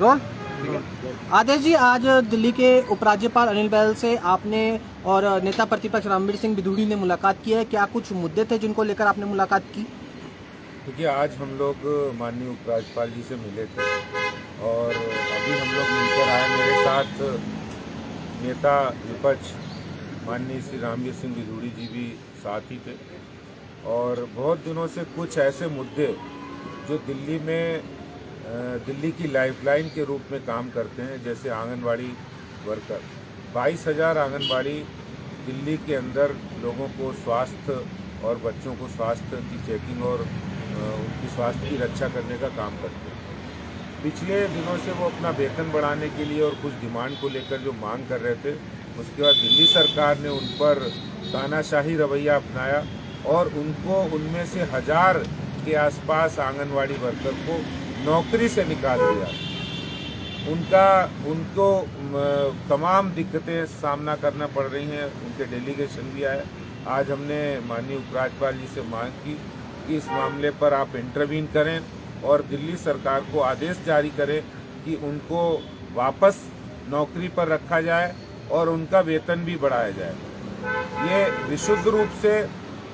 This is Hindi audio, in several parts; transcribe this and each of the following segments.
रोल। आदेश जी, आज दिल्ली के उपराज्यपाल अनिल बैजल से आपने और नेता प्रतिपक्ष रणबीर सिंह बिधूड़ी ने मुलाकात की है। क्या कुछ मुद्दे थे जिनको लेकर आपने मुलाकात की? देखिए, आज हम लोग माननीय उपराज्यपाल जी से मिले थे और अभी हम लोग मिलकर आए। मेरे साथ नेता विपक्ष माननीय श्री रणबीर सिंह बिधूड़ी जी भी साथ ही थे और बहुत दिनों से कुछ ऐसे मुद्दे जो दिल्ली में दिल्ली की लाइफलाइन के रूप में काम करते हैं, जैसे आंगनवाड़ी वर्कर। 22,000 आंगनवाड़ी दिल्ली के अंदर लोगों को स्वास्थ्य और बच्चों को स्वास्थ्य की चेकिंग और उनकी स्वास्थ्य की रक्षा करने का काम करते हैं। पिछले दिनों से वो अपना वेतन बढ़ाने के लिए और कुछ डिमांड को लेकर जो मांग कर रहे थे, उसके बाद दिल्ली सरकार ने उन पर तानाशाही रवैया अपनाया और उनको उनमें से 1000 के आसपास आंगनवाड़ी वर्कर को नौकरी से निकाल दिया। उनको तमाम दिक्कतें सामना करना पड़ रही हैं। उनके डेलीगेशन भी आए। आज हमने माननीय उपराज्यपाल जी से मांग की कि इस मामले पर आप इंटरवीन करें और दिल्ली सरकार को आदेश जारी करें कि उनको वापस नौकरी पर रखा जाए और उनका वेतन भी बढ़ाया जाए। ये विशुद्ध रूप से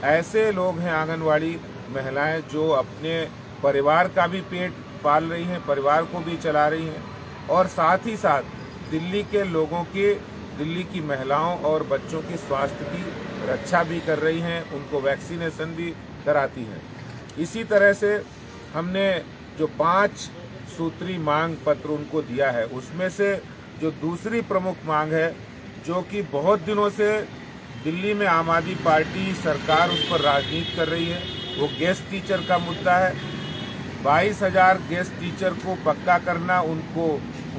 ऐसे लोग हैं, आंगनवाड़ी महिलाएं, जो अपने परिवार का भी पेट पाल रही हैं, परिवार को भी चला रही हैं और साथ ही साथ दिल्ली के लोगों की, दिल्ली की महिलाओं और बच्चों की स्वास्थ्य की रक्षा भी कर रही हैं, उनको वैक्सीनेशन भी कराती हैं। इसी तरह से हमने जो 5 सूत्री मांग पत्र उनको दिया है, उसमें से जो दूसरी प्रमुख मांग है, जो कि बहुत दिनों से दिल्ली में आम आदमी पार्टी सरकार उस पर राजनीति कर रही है, वो गेस्ट टीचर का मुद्दा है। 22,000 गेस्ट टीचर को पक्का करना, उनको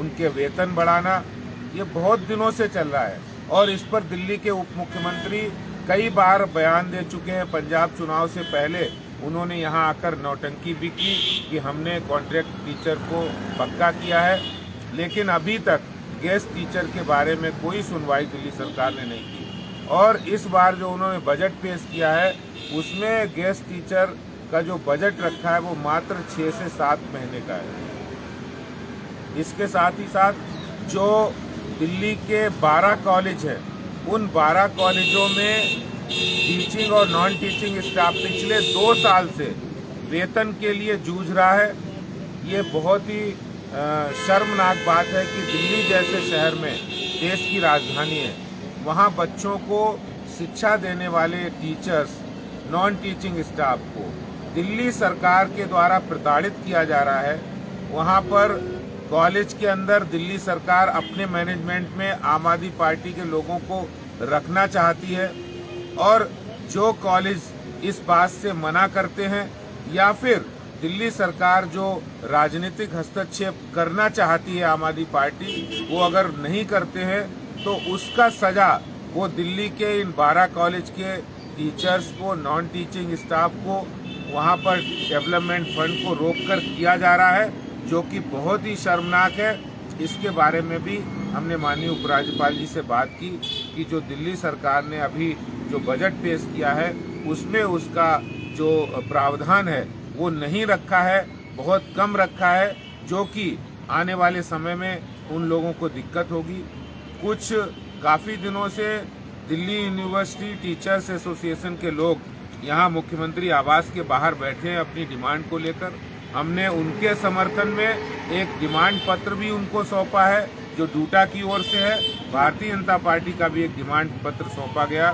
उनके वेतन बढ़ाना, ये बहुत दिनों से चल रहा है और इस पर दिल्ली के उप मुख्यमंत्री कई बार बयान दे चुके हैं। पंजाब चुनाव से पहले उन्होंने यहाँ आकर नौटंकी भी की कि हमने कॉन्ट्रैक्ट टीचर को पक्का किया है, लेकिन अभी तक गेस्ट टीचर के बारे में कोई सुनवाई दिल्ली सरकार ने नहीं की। और इस बार जो उन्होंने बजट पेश किया है, उसमें गेस्ट टीचर का जो बजट रखा है वो मात्र 6 से 7 महीने का है। इसके साथ ही साथ जो दिल्ली के 12 कॉलेज हैं, उन 12 कॉलेजों में टीचिंग और नॉन टीचिंग स्टाफ पिछले 2 साल से वेतन के लिए जूझ रहा है। ये बहुत ही शर्मनाक बात है कि दिल्ली जैसे शहर में, देश की राजधानी है, वहाँ बच्चों को शिक्षा देने वाले टीचर्स, नॉन टीचिंग स्टाफ को दिल्ली सरकार के द्वारा प्रताड़ित किया जा रहा है। वहाँ पर कॉलेज के अंदर दिल्ली सरकार अपने मैनेजमेंट में आम आदमी पार्टी के लोगों को रखना चाहती है और जो कॉलेज इस बात से मना करते हैं या फिर दिल्ली सरकार जो राजनीतिक हस्तक्षेप करना चाहती है आम आदमी पार्टी, वो अगर नहीं करते हैं तो उसका सजा वो दिल्ली के इन 12 कॉलेज के टीचर्स को, नॉन टीचिंग स्टाफ को वहाँ पर डेवलपमेंट फंड को रोककर किया जा रहा है, जो कि बहुत ही शर्मनाक है। इसके बारे में भी हमने माननीय उपराज्यपाल जी से बात की कि जो दिल्ली सरकार ने अभी जो बजट पेश किया है, उसमें उसका जो प्रावधान है वो नहीं रखा है, बहुत कम रखा है, जो कि आने वाले समय में उन लोगों को दिक्कत होगी। कुछ काफ़ी दिनों से दिल्ली यूनिवर्सिटी टीचर्स एसोसिएशन के लोग यहाँ मुख्यमंत्री आवास के बाहर बैठे हैं अपनी डिमांड को लेकर। हमने उनके समर्थन में एक डिमांड पत्र भी उनको सौंपा है, जो डूटा की ओर से है। भारतीय जनता पार्टी का भी एक डिमांड पत्र सौंपा गया।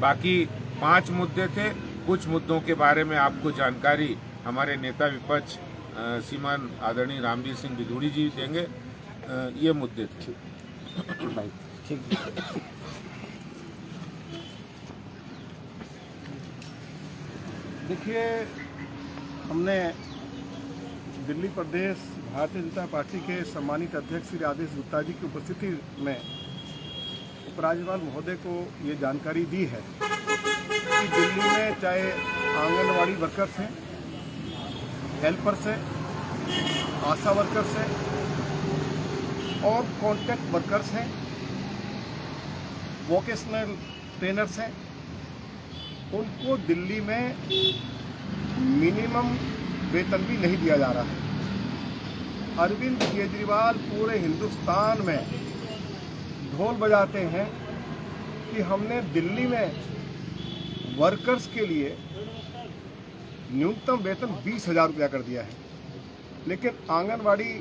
बाकी 5 मुद्दे थे। कुछ मुद्दों के बारे में आपको जानकारी हमारे नेता विपक्ष श्रीमान आदरणीय रणबीर सिंह बिधूड़ी जी देंगे। ये मुद्दे थे। देखिए, हमने दिल्ली प्रदेश भारतीय जनता पार्टी के सम्मानित अध्यक्ष श्री आदेश गुप्ता जी की उपस्थिति में उपराज्यपाल महोदय को ये जानकारी दी है कि दिल्ली में चाहे आंगनवाड़ी वर्कर्स हैं, हेल्पर्स हैं, आशा वर्कर्स हैं और कॉन्ट्रैक्ट वर्कर्स हैं, वोकेशनल ट्रेनर्स हैं, उनको दिल्ली में मिनिमम वेतन भी नहीं दिया जा रहा है। अरविंद केजरीवाल पूरे हिंदुस्तान में ढोल बजाते हैं कि हमने दिल्ली में वर्कर्स के लिए न्यूनतम वेतन 20,000 रुपया कर दिया है, लेकिन आंगनवाड़ी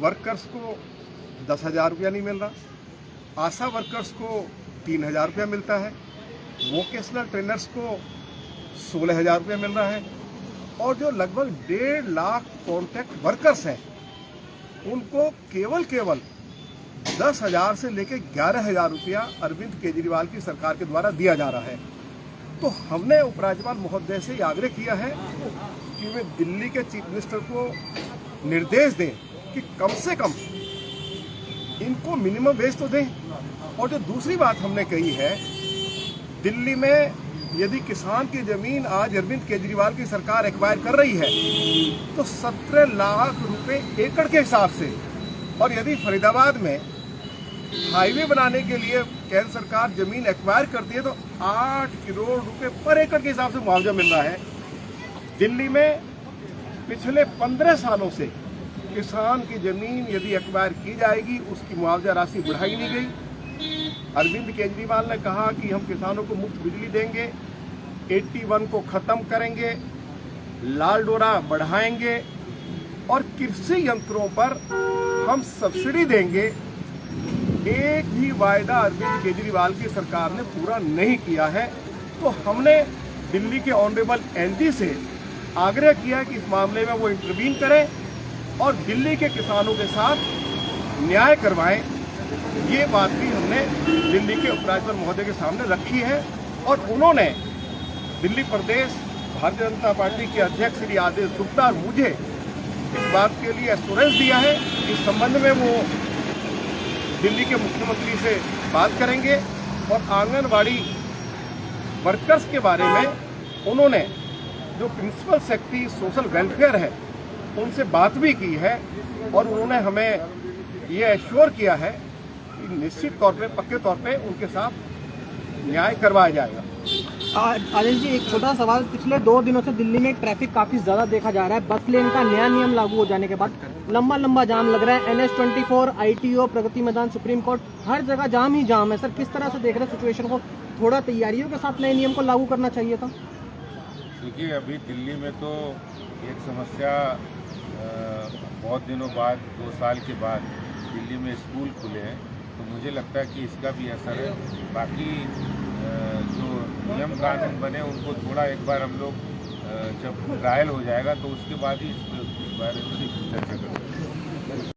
वर्कर्स को 10,000 रुपया नहीं मिल रहा, आशा वर्कर्स को 3,000 रुपया मिलता है, वोकेशनल ट्रेनर्स को 16,000 रुपया मिल रहा है, और जो लगभग 1.5 लाख कॉन्ट्रैक्ट वर्कर्स हैं उनको केवल 10,000 से लेकर 11,000 रुपया अरविंद केजरीवाल की सरकार के द्वारा दिया जा रहा है। तो हमने उपराज्यपाल महोदय से आग्रह किया है कि वे दिल्ली के चीफ मिनिस्टर को निर्देश दें कि कम से कम इनको मिनिमम वेज तो दें। और जो दूसरी बात हमने कही है, दिल्ली में यदि किसान की जमीन आज अरविंद केजरीवाल की सरकार एक्वायर कर रही है तो 17 लाख रुपए एकड़ के हिसाब से, और यदि फरीदाबाद में हाईवे बनाने के लिए केंद्र सरकार जमीन एक्वायर करती है तो 8 करोड़ रुपए पर एकड़ के हिसाब से मुआवजा मिल रहा है। दिल्ली में पिछले 15 सालों से किसान की जमीन यदि एक्वायर की जाएगी उसकी मुआवजा राशि बढ़ाई नहीं गई। अरविंद केजरीवाल ने कहा कि हम किसानों को मुफ्त बिजली देंगे, 81 को खत्म करेंगे, लाल डोरा बढ़ाएंगे और कृषि यंत्रों पर हम सब्सिडी देंगे। एक भी वायदा अरविंद केजरीवाल की सरकार ने पूरा नहीं किया है। तो हमने दिल्ली के ऑनरेबल एलजी से आग्रह किया कि इस मामले में वो इंटरवीन करें और दिल्ली के किसानों के साथ न्याय करवाएं। ये बात भी हमने दिल्ली के उपराज्यपाल महोदय के सामने रखी है और उन्होंने दिल्ली प्रदेश भारतीय जनता पार्टी के अध्यक्ष श्री आदेश गुप्ता और मुझे इस बात के लिए एश्योरेंस दिया है। इस संबंध में वो दिल्ली के मुख्यमंत्री से बात करेंगे और आंगनवाड़ी वर्कर्स के बारे में उन्होंने जो प्रिंसिपल सेक्रेटरी सोशल वेलफेयर है उनसे बात भी की है और उन्होंने हमें ये एश्योर किया है कि निश्चित तौर पे पक्के तौर पे उनके साथ न्याय करवाया जाएगा। आदेश जी, एक छोटा सवाल, पिछले 2 दिनों से दिल्ली में ट्रैफिक काफी ज्यादा देखा जा रहा है। बस लेन का नया नियम लागू हो जाने के बाद लंबा जाम लग रहा है। NH24, ITO, Pragati Maidan, supreme court, हर जगह जाम ही जाम है। सर, किस तरह से देख रहे हैं सिचुएशन को? थोड़ा तैयारियों के साथ नए नियम को लागू करना चाहिए था। देखिए, अभी दिल्ली में तो एक समस्या बहुत दिनों बाद, 2 साल के बाद दिल्ली में स्कूल खुले हैं, तो मुझे लगता है कि इसका भी असर है। बाकी जो नियम कानून बने उनको थोड़ा एक बार हम लोग जब ट्रायल हो जाएगा तो उसके बाद ही इस बारे में चर्चा